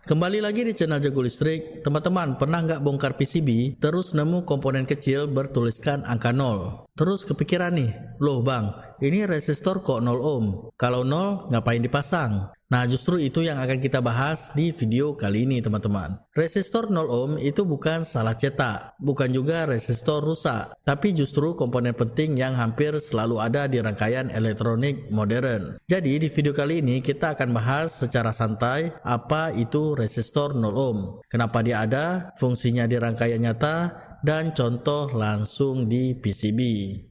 Kembali lagi di channel Jago Listrik. Teman-teman, pernah nggak bongkar PCB terus nemu komponen kecil bertuliskan angka 0? Terus kepikiran nih, loh bang, ini resistor kok 0 ohm? Kalau 0 ngapain dipasang? Nah, justru itu yang akan kita bahas di video kali ini teman-teman. Resistor 0 ohm itu bukan salah cetak, bukan juga resistor rusak, tapi justru komponen penting yang hampir selalu ada di rangkaian elektronik modern. Jadi di video kali ini kita akan bahas secara santai apa itu resistor 0 ohm, kenapa dia ada, fungsinya di rangkaian nyata, dan contoh langsung di PCB.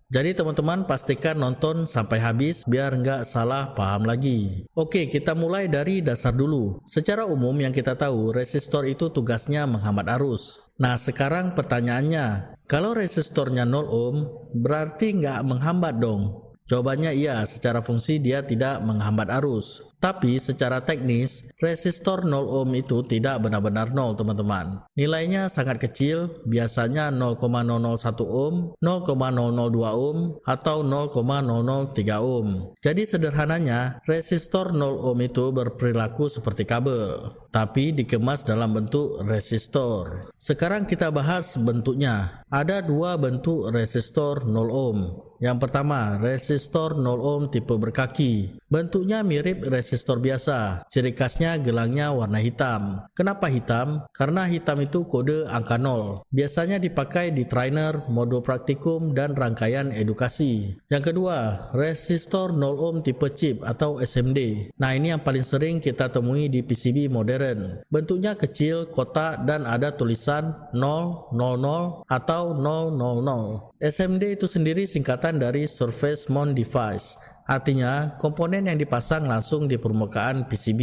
Jadi teman-teman pastikan nonton sampai habis biar nggak salah paham lagi. Oke, kita mulai dari dasar dulu. Secara umum yang kita tahu resistor itu tugasnya menghambat arus. Nah sekarang pertanyaannya, kalau resistornya 0 ohm berarti nggak menghambat dong? Jawabannya iya, secara fungsi dia tidak menghambat arus. Tapi secara teknis, resistor 0 ohm itu tidak benar-benar 0 teman-teman. Nilainya sangat kecil, biasanya 0,001 ohm, 0,002 ohm, atau 0,003 ohm. Jadi sederhananya, resistor 0 ohm itu berperilaku seperti kabel, tapi dikemas dalam bentuk resistor. Sekarang kita bahas bentuknya. Ada dua bentuk resistor 0 ohm. Yang pertama, resistor 0 ohm tipe berkaki. Bentuknya mirip resistor biasa. Ciri khasnya gelangnya warna hitam. Kenapa hitam? Karena hitam itu kode angka 0. Biasanya dipakai di trainer, modul praktikum, dan rangkaian edukasi. Yang kedua, resistor 0 ohm tipe chip atau SMD. Nah, ini yang paling sering kita temui di PCB modern. Bentuknya kecil, kotak, dan ada tulisan 000 atau 000. SMD itu sendiri singkatan dari Surface Mount Device, artinya komponen yang dipasang langsung di permukaan PCB.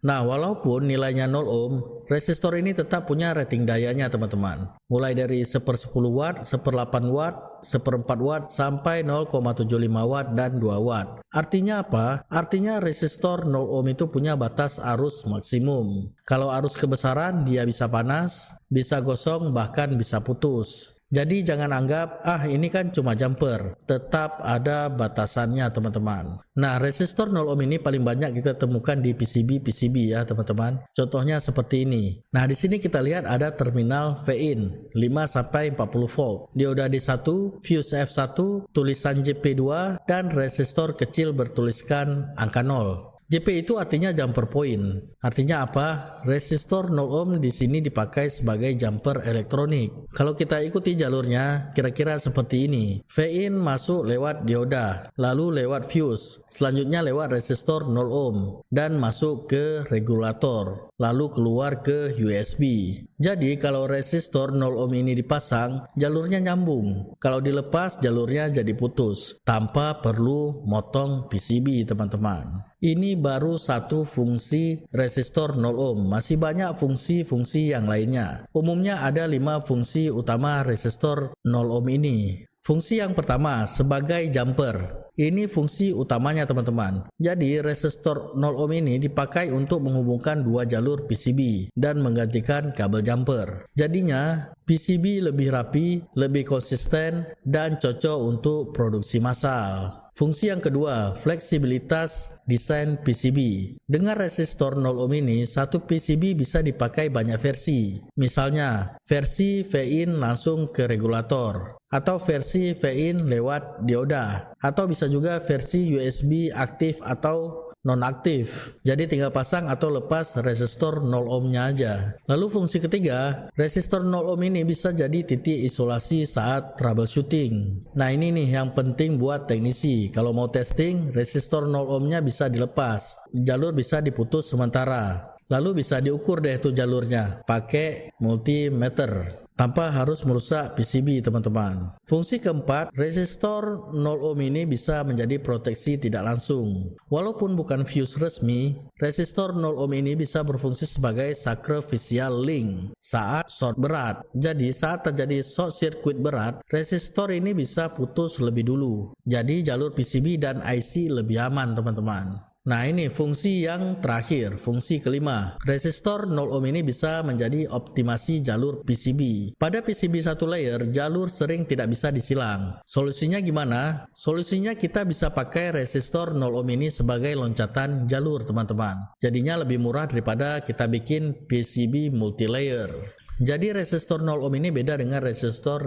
Nah, walaupun nilainya 0 ohm, resistor ini tetap punya rating dayanya teman-teman. Mulai dari 1/10 watt, 1/8 watt, 1/4 watt, sampai 0,75 watt dan 2 watt. Artinya apa? Artinya resistor 0 ohm itu punya batas arus maksimum. Kalau arus kebesaran dia bisa panas, bisa gosong, bahkan bisa putus. Jadi jangan anggap, ini kan cuma jumper. Tetap ada batasannya teman-teman. Nah, resistor 0 ohm ini paling banyak kita temukan di PCB ya teman-teman. Contohnya seperti ini. Nah, di sini kita lihat ada terminal V-in 5-40 volt. Dioda D1, fuse F1, tulisan JP2, dan resistor kecil bertuliskan angka 0. JP itu artinya jumper point. Artinya apa? Resistor 0 ohm di sini dipakai sebagai jumper elektronik. Kalau kita ikuti jalurnya, kira-kira seperti ini. V-in masuk lewat dioda, lalu lewat fuse, selanjutnya lewat resistor 0 ohm, dan masuk ke regulator, lalu keluar ke USB. Jadi kalau resistor 0 ohm ini dipasang, jalurnya nyambung. Kalau dilepas, jalurnya jadi putus, tanpa perlu motong PCB teman-teman. Ini baru satu fungsi resistor 0 ohm, masih banyak fungsi-fungsi yang lainnya. Umumnya ada 5 fungsi utama resistor 0 ohm ini. Fungsi yang pertama, sebagai jumper. Ini fungsi utamanya teman-teman. Jadi resistor 0 ohm ini dipakai untuk menghubungkan dua jalur PCB dan menggantikan kabel jumper. Jadinya PCB lebih rapi, lebih konsisten, dan cocok untuk produksi massal. Fungsi yang kedua, fleksibilitas desain PCB. Dengan resistor 0 ohm ini, satu PCB bisa dipakai banyak versi. Misalnya, versi V-in langsung ke regulator, atau versi V-in lewat dioda, atau bisa juga versi USB aktif atau non-aktif. Jadi tinggal pasang atau lepas resistor 0 ohmnya aja. Lalu fungsi ketiga, resistor 0 ohm ini bisa jadi titik isolasi saat troubleshooting. Nah ini nih yang penting buat teknisi. Kalau mau testing, resistor 0 ohmnya bisa dilepas. Jalur bisa diputus sementara. Lalu bisa diukur deh tuh jalurnya pakai multimeter, tanpa harus merusak PCB teman-teman. Fungsi keempat, resistor 0 ohm ini bisa menjadi proteksi tidak langsung. Walaupun bukan fuse resmi, resistor 0 ohm ini bisa berfungsi sebagai sacrificial link saat short berat. Jadi saat terjadi short circuit berat, resistor ini bisa putus lebih dulu. Jadi jalur PCB dan IC lebih aman teman-teman. Nah ini fungsi yang terakhir, fungsi kelima. Resistor 0 ohm ini bisa menjadi optimasi jalur PCB. Pada PCB satu layer, jalur sering tidak bisa disilang. Solusinya gimana? Solusinya kita bisa pakai resistor 0 ohm ini sebagai loncatan jalur teman-teman. Jadinya lebih murah daripada kita bikin PCB multi-layer. Jadi resistor 0 ohm ini beda dengan resistor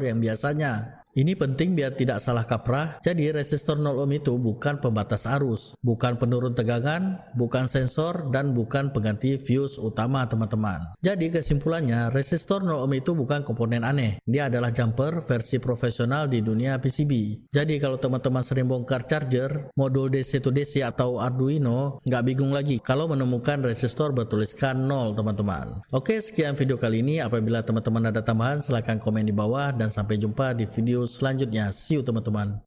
yang biasanya. Ini penting biar tidak salah kaprah. Jadi resistor 0 ohm itu bukan pembatas arus, bukan penurun tegangan, bukan sensor, dan bukan pengganti fuse utama teman-teman. Jadi kesimpulannya, resistor 0 ohm itu bukan komponen aneh. Dia adalah jumper versi profesional di dunia PCB. Jadi kalau teman-teman sering bongkar charger, modul DC to DC atau Arduino, nggak bingung lagi kalau menemukan resistor bertuliskan 0 teman-teman. Oke, sekian video kali ini. Apabila teman-teman ada tambahan, silahkan komen di bawah dan sampai jumpa di video selanjutnya. See you teman-teman.